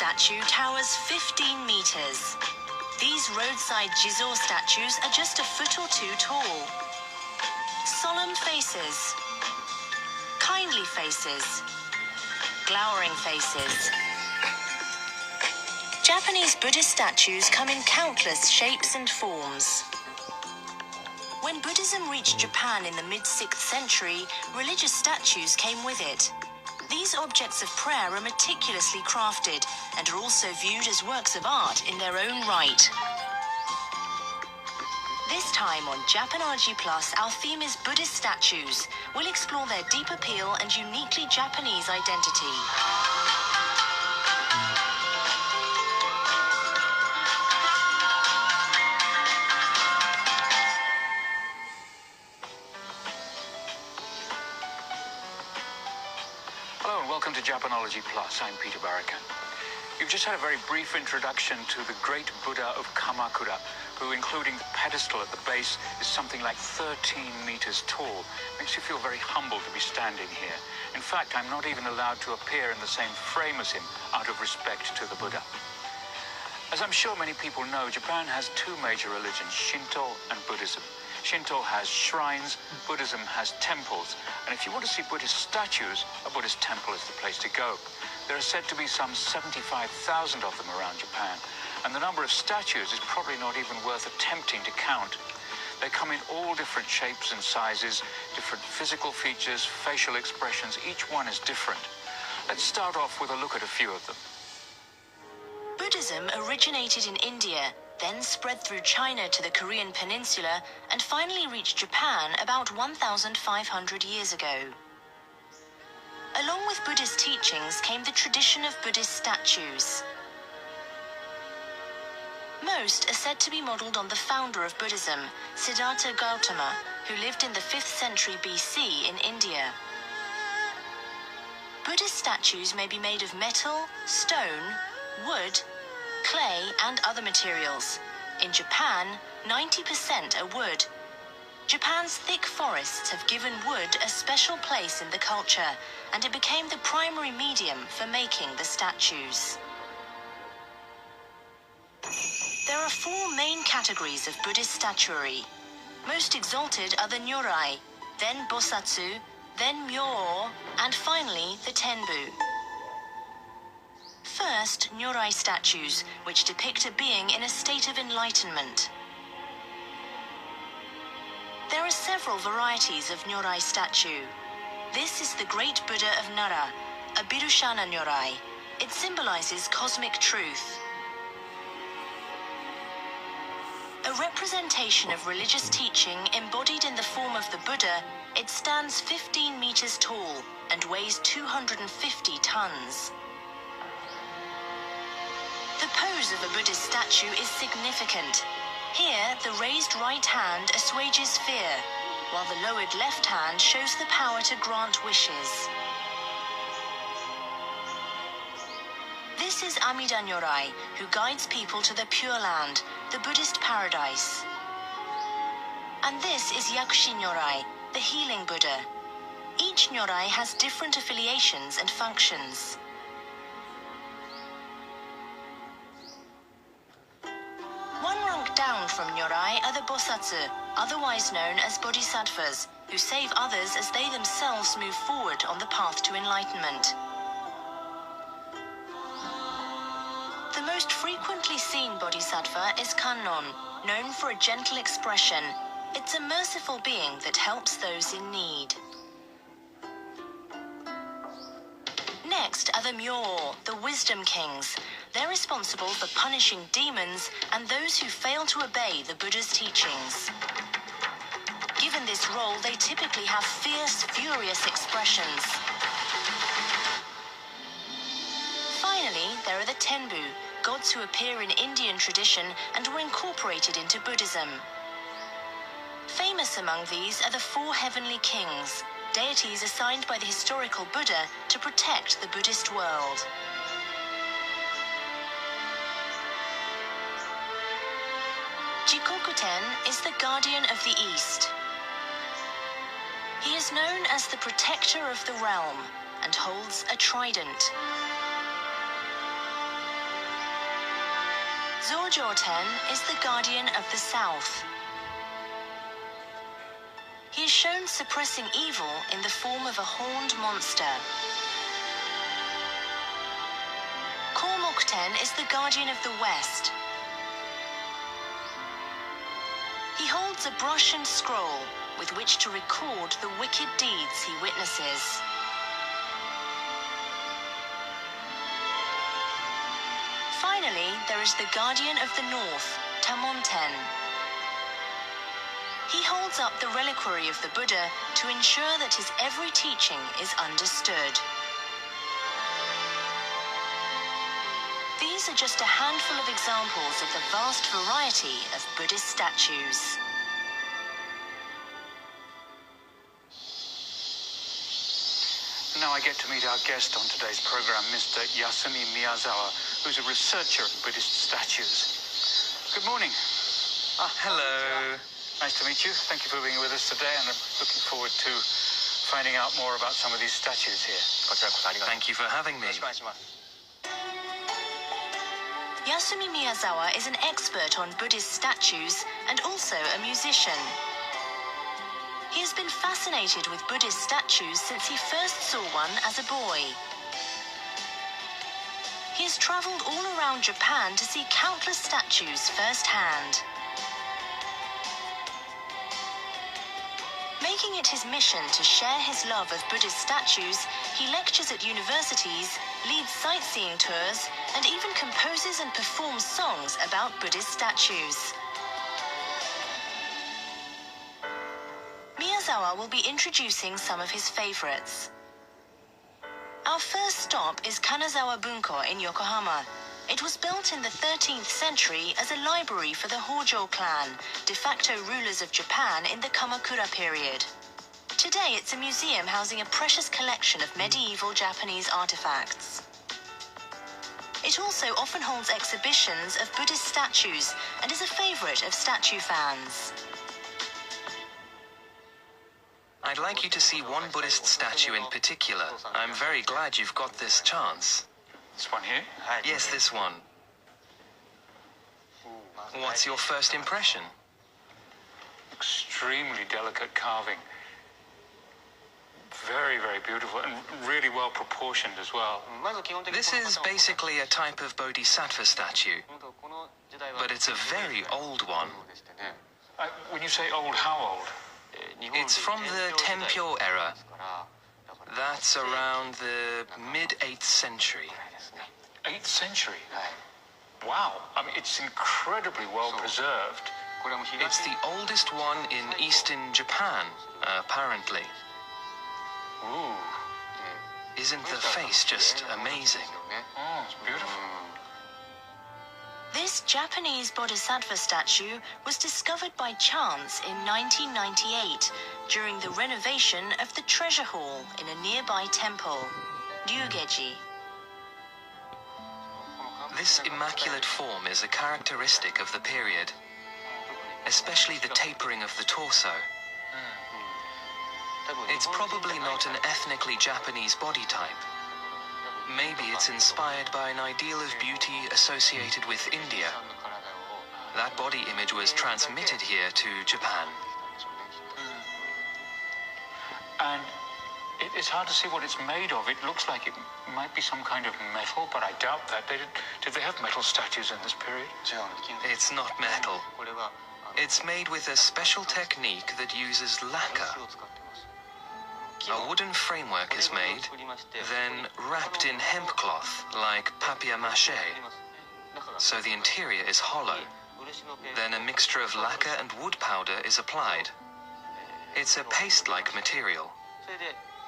statue towers 15 meters. These roadside Jizo statues are just a foot or two tall. Solemn faces, kindly faces, glowering faces. Japanese Buddhist statues come in countless shapes and forms. When Buddhism reached Japan in the mid-6th century, religious statues came with it. These objects of prayer are meticulously crafted and are also viewed as works of art in their own right. This time on Japanology Plus, our theme is Buddhist statues. We'll explore their deep appeal and uniquely Japanese identity. Hello and welcome to Japanology Plus. I'm Peter Barakan. You've just had a very brief introduction to the great Buddha of Kamakura, who, including the pedestal at the base, is something like 13 meters tall. Makes you feel very humble to be standing here. In fact, I'm not even allowed to appear in the same frame as him out of respect to the Buddha. As I'm sure many people know, Japan has two major religions, Shinto and Buddhism. Shinto has shrines, Buddhism has temples, and if you want to see Buddhist statues, a Buddhist temple is the place to go. There are said to be some 75,000 of them around Japan, and the number of statues is probably not even worth attempting to count. They come in all different shapes and sizes, different physical features, facial expressions, each one is different. Let's start off with a look at a few of them. Buddhism originated in India, then spread through China to the Korean peninsula, and finally reached Japan about 1,500 years ago. Along with Buddhist teachings came the tradition of Buddhist statues. Most are said to be modeled on the founder of Buddhism, Siddhartha Gautama, who lived in the 5th century BC in India. Buddhist statues may be made of metal, stone, wood, clay, and other materials. In Japan, 90% are wood. Japan's thick forests have given wood a special place in the culture, and it became the primary medium for making the statues. There are four main categories of Buddhist statuary. Most exalted are the Nyorai, then Bosatsu, then Myo, and finally the Tenbu. First, Nyorai statues, which depict a being in a state of enlightenment. There are several varieties of Nyorai statue. This is the great Buddha of Nara, a Birushana Nyorai. It symbolizes cosmic truth. A representation of religious teaching embodied in the form of the Buddha, it stands 15 meters tall and weighs 250 tons. The pose of a Buddhist statue is significant. Here, the raised right hand assuages fear, while the lowered left hand shows the power to grant wishes. This is Amida Nyorai, who guides people to the Pure Land, the Buddhist paradise. And this is Yakushi Nyorai, the healing Buddha. Each Nyorai has different affiliations and functions. Down from Nyorai are the Bosatsu, otherwise known as Bodhisattvas, who save others as they themselves move forward on the path to enlightenment. The most frequently seen Bodhisattva is Kannon, known for a gentle expression. It's a merciful being that helps those in need. Next are the Myo, the wisdom kings. They're responsible for punishing demons and those who fail to obey the Buddha's teachings. Given this role, they typically have fierce, furious expressions. Finally, there are the Tenbu, gods who appear in Indian tradition and were incorporated into Buddhism. Famous among these are the four heavenly kings, deities assigned by the historical Buddha to protect the Buddhist world. Jikokuten is the guardian of the East. He is known as the protector of the realm and holds a trident. Zorjoten is the guardian of the south. He is shown suppressing evil in the form of a horned monster. Kormokten is the guardian of the west. He holds a brush and scroll with which to record the wicked deeds he witnesses. Finally, there is the guardian of the north, Tamonten. He holds up the reliquary of the Buddha to ensure that his every teaching is understood. These are just a handful of examples of the vast variety of Buddhist statues. Now I get to meet our guest on today's program, Mr. Yasumi Miyazawa, who's a researcher in Buddhist statues. Good morning. Hello. Nice to meet you. Thank you for being with us today, and I'm looking forward to finding out more about some of these statues here. Thank you for having me. Yasumi Miyazawa is an expert on Buddhist statues and also a musician. He has been fascinated with Buddhist statues since he first saw one as a boy. He has traveled all around Japan to see countless statues firsthand. Making it his mission to share his love of Buddhist statues, he lectures at universities, leads sightseeing tours, and even composes and performs songs about Buddhist statues. Miyazawa will be introducing some of his favorites. Our first stop is Kanazawa Bunko in Yokohama. It was built in the 13th century as a library for the Hojo clan, de facto rulers of Japan in the Kamakura period. Today it's a museum housing a precious collection of medieval Japanese artifacts. It also often holds exhibitions of Buddhist statues and is a favorite of statue fans. I'd like you to see one Buddhist statue in particular. I'm very glad you've got this chance. This one here? Yes, this one. What's your first impression? Extremely delicate carving. Very, very beautiful and really well proportioned as well. This is basically a type of bodhisattva statue, but it's a very old one. When you say old, how old? It's from the Tenpyo era. That's around the mid-8th century. 8th century? Wow. I mean, it's incredibly well preserved. It's the oldest one in eastern Japan, apparently. Ooh. Isn't the face just amazing? Oh, it's beautiful. This Japanese bodhisattva statue was discovered by chance in 1998 during the renovation of the treasure hall in a nearby temple, Ryugeji. This immaculate form is a characteristic of the period, especially the tapering of the torso. It's probably not an ethnically Japanese body type. Maybe it's inspired by an ideal of beauty associated with India. That body image was transmitted here to Japan. And it's hard to see what it's made of. It looks like it might be some kind of metal, but I doubt that. Did they have metal statues in this period? It's not metal. It's made with a special technique that uses lacquer. A wooden framework is made, then wrapped in hemp cloth like papier-mâché, so the interior is hollow. Then a mixture of lacquer and wood powder is applied. It's a paste-like material.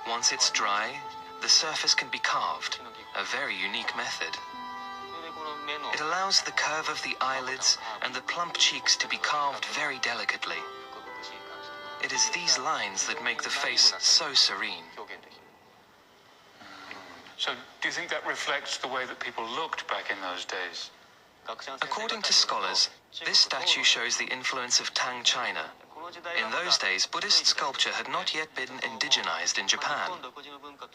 Once it's dry, the surface can be carved, a very unique method. It allows the curve of the eyelids and the plump cheeks to be carved very delicately. It is these lines that make the face so serene. So, do you think that reflects the way that people looked back in those days? According to scholars, this statue shows the influence of Tang China. In those days, Buddhist sculpture had not yet been indigenized in Japan.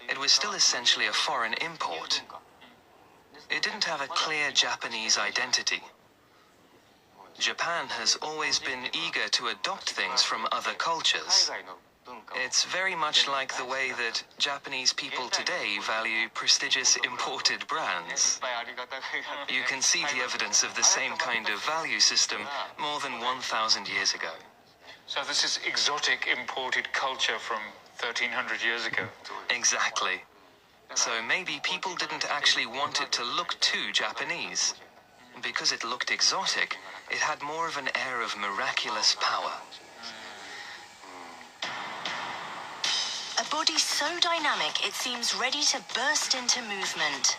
It was still essentially a foreign import. It didn't have a clear Japanese identity. Japan has always been eager to adopt things from other cultures. It's very much like the way that Japanese people today value prestigious imported brands. You can see the evidence of the same kind of value system more than 1,000 years ago. So this is exotic imported culture from 1,300 years ago. Exactly. So maybe people didn't actually want it to look too Japanese. Because it looked exotic, it had more of an air of miraculous power. A body so dynamic it seems ready to burst into movement.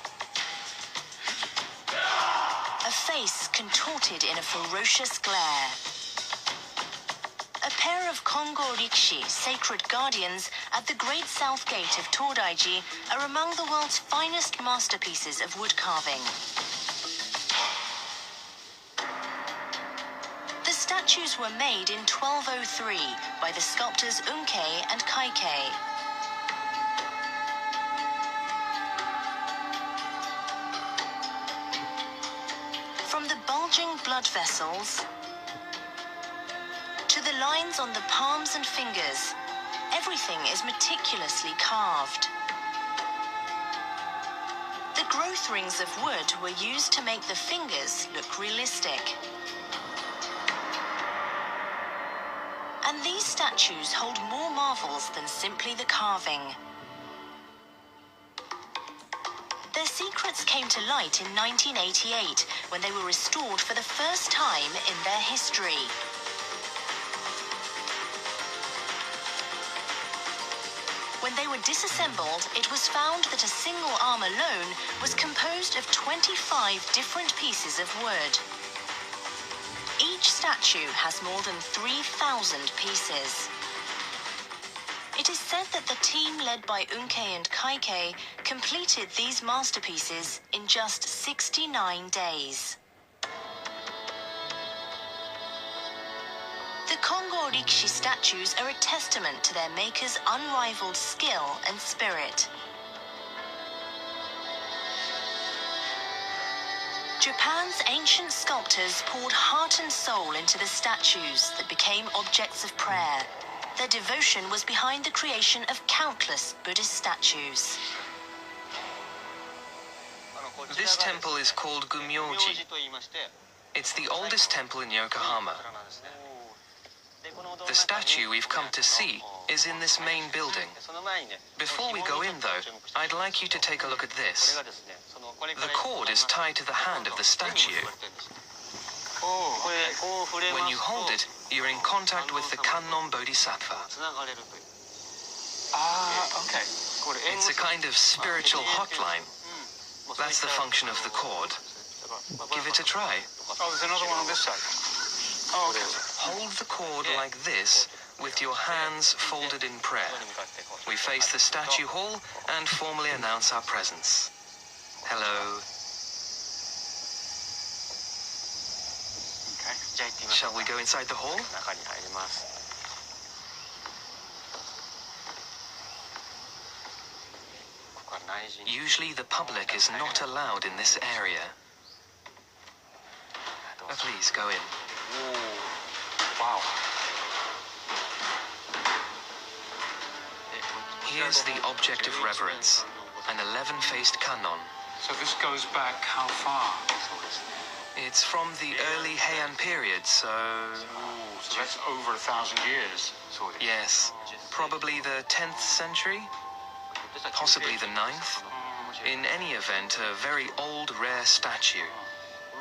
A face contorted in a ferocious glare. A pair of Kongo Rikshi, sacred guardians, at the Great South Gate of Todaiji are among the world's finest masterpieces of wood carving. The statues were made in 1203 by the sculptors Unkei and Kaikei. From the bulging blood vessels to the lines on the palms and fingers, everything is meticulously carved. The growth rings of wood were used to make the fingers look realistic. And these statues hold more marvels than simply the carving. Their secrets came to light in 1988 when they were restored for the first time in their history. When they were disassembled, it was found that a single arm alone was composed of 25 different pieces of wood. Each statue has more than 3,000 pieces. It is said that the team led by Unkei and Kaikei completed these masterpieces in just 69 days. The Kongo Rikshi statues are a testament to their makers' unrivaled skill and spirit. Japan's ancient sculptors poured heart and soul into the statues that became objects of prayer. Their devotion was behind the creation of countless Buddhist statues. This temple is called Gumyoji. It's the oldest temple in Yokohama. The statue we've come to see is in this main building. Before we go in, though, I'd like you to take a look at this. The cord is tied to the hand of the statue. When you hold it, you're in contact with the Kannon Bodhisattva. Okay. It's a kind of spiritual hotline. That's the function of the cord. Give it a try. Oh, there's another one on this side. Oh, okay. Hold the cord like this, with your hands folded in prayer. We face the statue hall and formally announce our presence. Hello. Okay. Shall we go inside the hall? Usually the public is not allowed in this area. Please go in. Wow. Here's the object of reverence, an 11-faced kannon. So this goes back how far? It's from the early Heian period, so that's over 1,000 years. yes, probably the 10th century, possibly the 9th. In any event, a very old, rare statue.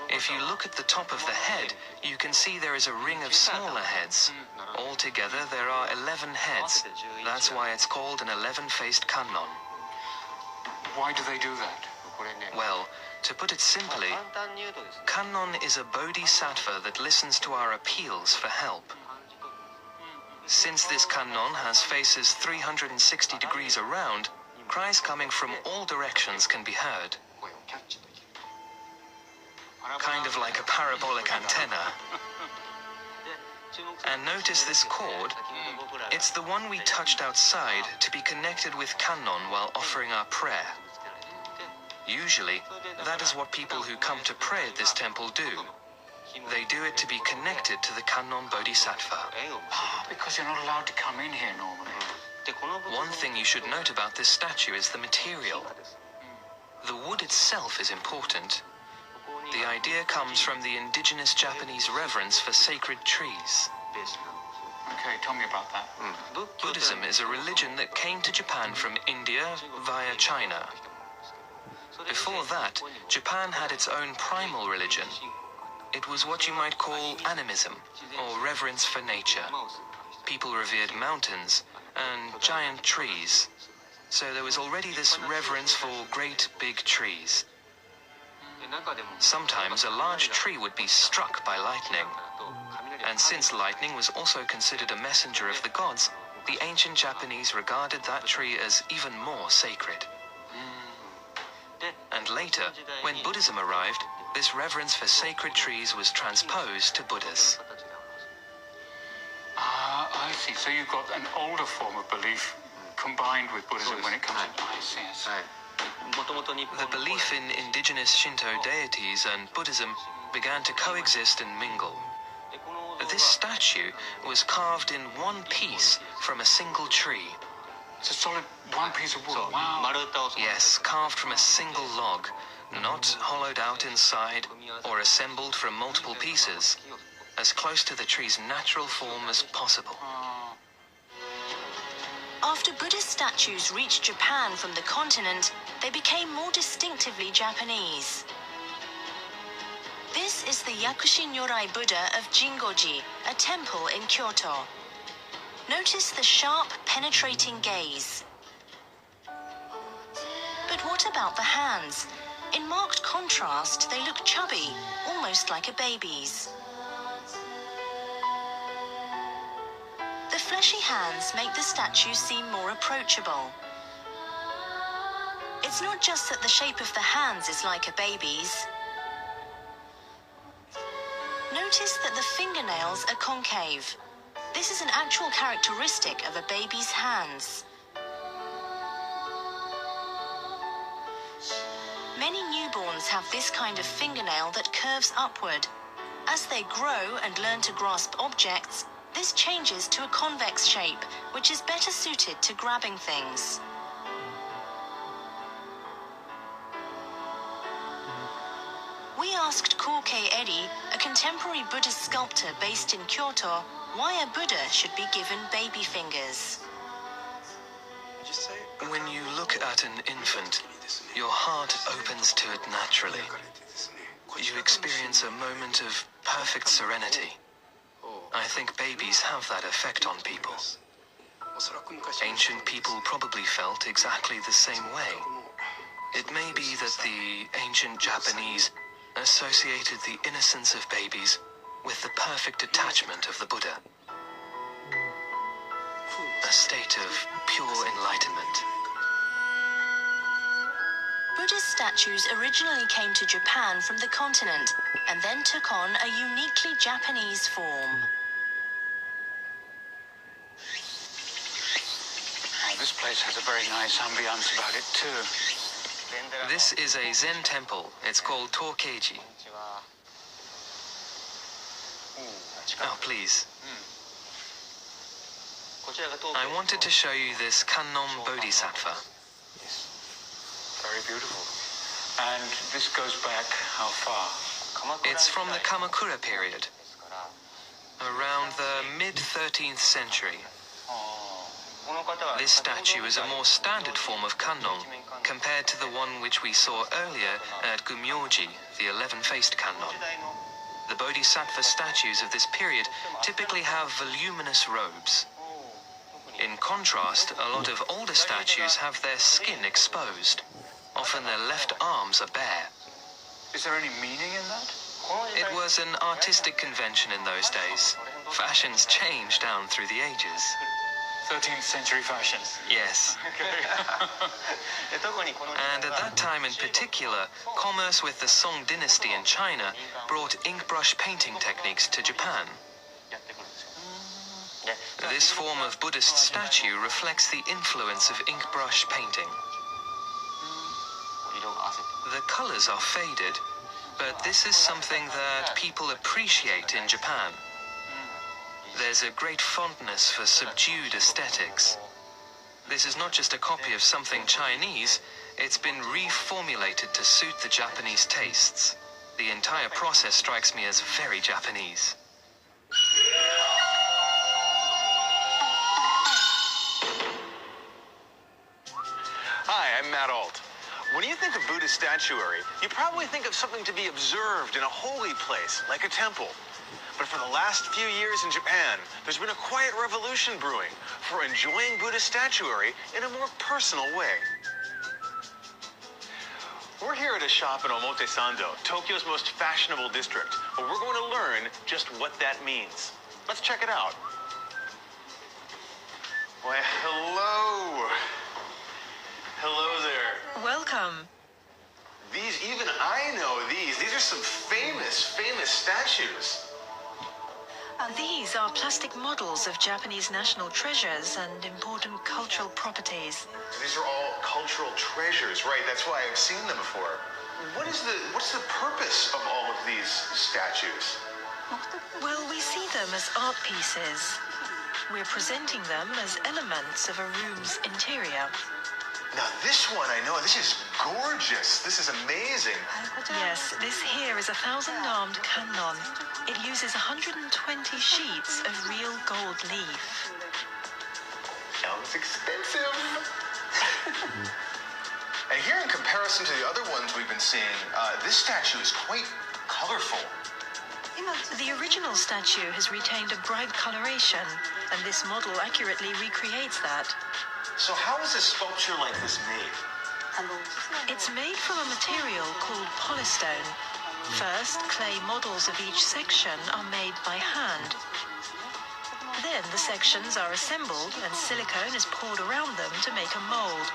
If you look at the top of the head, you can see there is a ring of smaller heads. Altogether, there are 11 heads. That's why it's called an 11-faced kannon. Why do they do that? Well, to put it simply, kannon is a bodhisattva that listens to our appeals for help. Since this kannon has faces 360 degrees around, cries coming from all directions can be heard. Kind of like a parabolic antenna. And notice this cord. It's the one we touched outside to be connected with kannon while offering our prayer. Usually, that is what people who come to pray at this temple do. They do it to be connected to the Kannon Bodhisattva. Ah, because you're not allowed to come in here normally. One thing you should note about this statue is the material. The wood itself is important. The idea comes from the indigenous Japanese reverence for sacred trees. Okay, tell me about that. Buddhism is a religion that came to Japan from India via China. Before that, Japan had its own primal religion. It was what you might call animism, or reverence for nature. People revered mountains and giant trees, so there was already this reverence for great big trees. Sometimes a large tree would be struck by lightning, and since lightning was also considered a messenger of the gods, the ancient Japanese regarded that tree as even more sacred. And later, when Buddhism arrived, this reverence for sacred trees was transposed to Buddhas. Ah, I see. So you've got an older form of belief combined with Buddhism when it comes to... I see, I see. The belief in indigenous Shinto deities and Buddhism began to coexist and mingle. This statue was carved in one piece from a single tree. It's a solid one piece of wood. Wow. Yes, carved from a single log, not hollowed out inside or assembled from multiple pieces, as close to the tree's natural form as possible. After Buddhist statues reached Japan from the continent, they became more distinctively Japanese. This is the Yakushi Nyorai Buddha of Jingoji, a temple in Kyoto. Notice the sharp, penetrating gaze. But what about the hands? In marked contrast, they look chubby, almost like a baby's. The fleshy hands make the statue seem more approachable. It's not just that the shape of the hands is like a baby's. Notice that the fingernails are concave. This is an actual characteristic of a baby's hands. Many newborns have this kind of fingernail that curves upward. As they grow and learn to grasp objects, this changes to a convex shape, which is better suited to grabbing things. We asked Korkei Eri, a contemporary Buddhist sculptor based in Kyoto, why a Buddha should be given baby fingers. When you look at an infant, your heart opens to it naturally. You experience a moment of perfect serenity. I think babies have that effect on people. Ancient people probably felt exactly the same way. It may be that the ancient Japanese associated the innocence of babies with the perfect attachment of the Buddha. A state of pure enlightenment. Buddhist statues originally came to Japan from the continent and then took on a uniquely Japanese form. Oh, this place has a very nice ambiance about it too. This is a Zen temple. It's called Tokeiji. Oh, please. I wanted to show you this Kannon Bodhisattva. Very beautiful. And this goes back how far? It's from the Kamakura period, around the mid-13th century. This statue is a more standard form of kannon compared to the one which we saw earlier at Gumyoji, the 11-faced kannon. The Bodhisattva statues of this period typically have voluminous robes. In contrast, a lot of older statues have their skin exposed. Often their left arms are bare. Is there any meaning in that? It was an artistic convention in those days. Fashions change down through the ages. 13th century fashion. Yes. And at that time in particular, commerce with the Song dynasty in China brought ink brush painting techniques to Japan. This form of Buddhist statue reflects the influence of ink brush painting. The colors are faded, But this is something that people appreciate in Japan. There's a great fondness for subdued aesthetics. This is not just a copy of something Chinese, it's been reformulated to suit the Japanese tastes. The entire process strikes me as very Japanese. Hi, I'm Matt Alt. When you think of Buddhist statuary, you probably think of something to be observed in a holy place, like a temple. But for the last few years in Japan, there's been a quiet revolution brewing for enjoying Buddhist statuary in a more personal way. We're here at a shop in Omotesando, Tokyo's most fashionable district, where we're going to learn just what that means. Let's check it out. Why, hello. Hello there. Welcome. Even I know these. These are some famous statues. These are plastic models of Japanese national treasures and important cultural properties. These are all cultural treasures, right? That's why I've seen them before. What's the purpose of all of these statues? Well, we see them as art pieces. We're presenting them as elements of a room's interior. Now this one, I know, this is gorgeous. This is amazing. Yes, this here is a 1,000-armed cannon. It uses 120 sheets of real gold leaf. Sounds expensive. And here, in comparison to the other ones we've been seeing, this statue is quite colorful. The original statue has retained a bright coloration, and this model accurately recreates that. So how is a sculpture like this made? It's made from a material called polystone. First, clay models of each section are made by hand. Then the sections are assembled and silicone is poured around them to make a mold.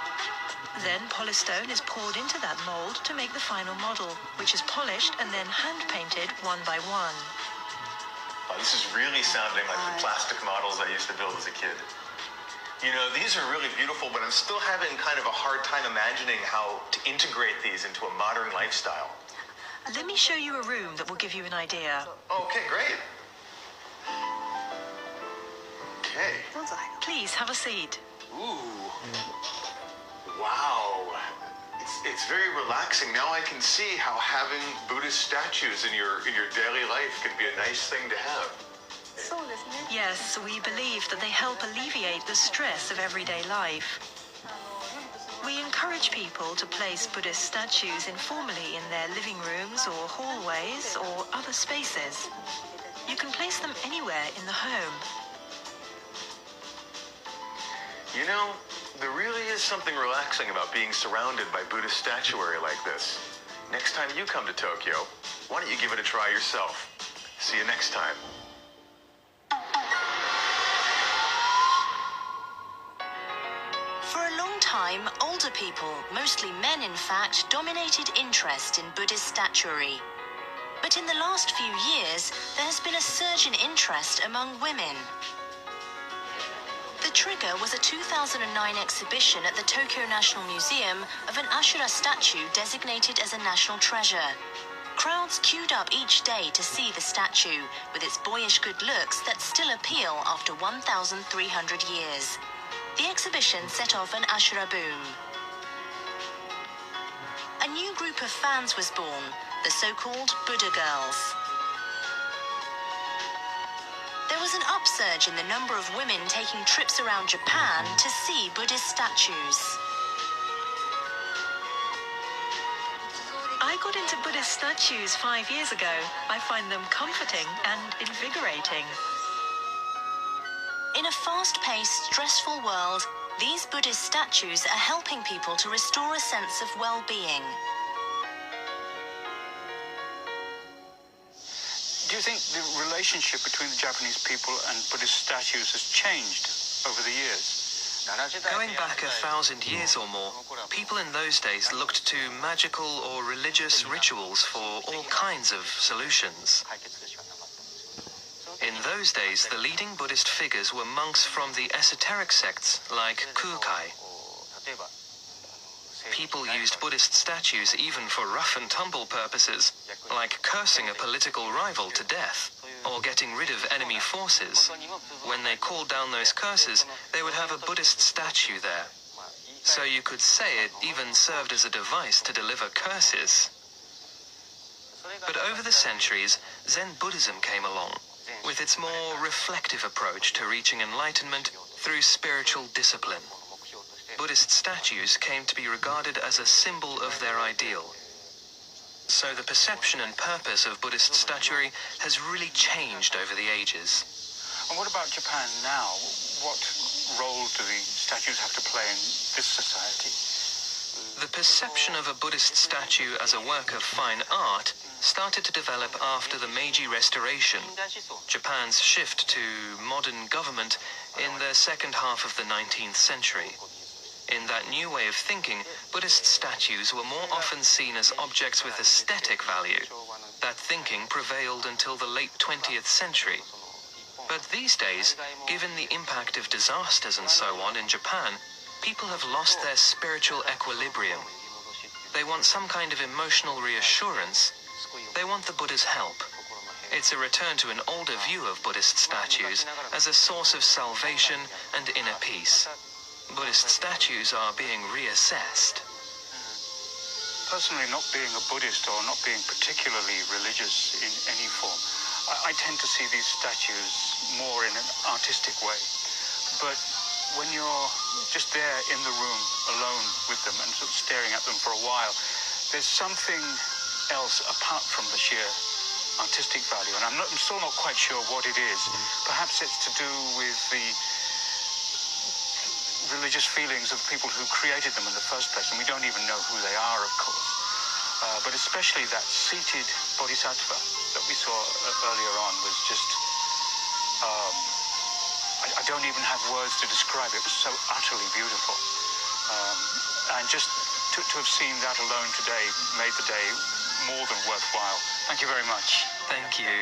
Then polystone is poured into that mold to make the final model, which is polished and then hand-painted one by one. Oh, this is really sounding like the plastic models I used to build as a kid. You know, these are really beautiful, but I'm still having kind of a hard time imagining how to integrate these into a modern lifestyle. Let me show you a room that will give you an idea. Okay, great. Okay. Please have a seat. Ooh. Wow. It's very relaxing. Now I can see how having Buddhist statues in your daily life can be a nice thing to have. Yes, we believe that they help alleviate the stress of everyday life. We encourage people to place Buddhist statues informally in their living rooms or hallways or other spaces. You can place them anywhere in the home. You know, there really is something relaxing about being surrounded by Buddhist statuary like this. Next time you come to Tokyo, why don't you give it a try yourself? See you next time. For a long time, older people, mostly men in fact, dominated interest in Buddhist statuary. But in the last few years, there has been a surge in interest among women. The trigger was a 2009 exhibition at the Tokyo National Museum of an Ashura statue designated as a national treasure. Crowds queued up each day to see the statue, with its boyish good looks that still appeal after 1,300 years. The exhibition set off an Ashura boom. A new group of fans was born, the so-called Buddha Girls. There was an upsurge in the number of women taking trips around Japan to see Buddhist statues. I got into Buddhist statues 5 years ago. I find them comforting and invigorating. In a fast-paced, stressful world, these Buddhist statues are helping people to restore a sense of well-being. Do you think the relationship between the Japanese people and Buddhist statues has changed over the years? Going back 1,000 years or more, people in those days looked to magical or religious rituals for all kinds of solutions. In those days, the leading Buddhist figures were monks from the esoteric sects like Kukai. People used Buddhist statues even for rough and tumble purposes, like cursing a political rival to death, or getting rid of enemy forces. When they called down those curses, they would have a Buddhist statue there. So you could say it even served as a device to deliver curses. But over the centuries, Zen Buddhism came along, with its more reflective approach to reaching enlightenment through spiritual discipline. Buddhist statues came to be regarded as a symbol of their ideal. So the perception and purpose of Buddhist statuary has really changed over the ages. And what about Japan now? What role do the statues have to play in this society? The perception of a Buddhist statue as a work of fine art started to develop after the Meiji Restoration, Japan's shift to modern government in the second half of the 19th century. In that new way of thinking, Buddhist statues were more often seen as objects with aesthetic value. That thinking prevailed until the late 20th century. But these days, given the impact of disasters and so on in Japan, people have lost their spiritual equilibrium. They want some kind of emotional reassurance. They want the Buddha's help. It's a return to an older view of Buddhist statues as a source of salvation and inner peace. Buddhist statues are being reassessed. Personally, not being a Buddhist or not being particularly religious in any form, I tend to see these statues more in an artistic way. But when you're just there in the room alone with them and sort of staring at them for a while, there's something else apart from the sheer artistic value. And I'm still not quite sure what it is. Perhaps it's to do with the religious feelings of the people who created them in the first place, and we don't even know who they are, of course. But especially that seated bodhisattva that we saw earlier on was just, I don't even have words to describe it. It was so utterly beautiful. And just to have seen that alone today made the day more than worthwhile. Thank you very much. Thank you.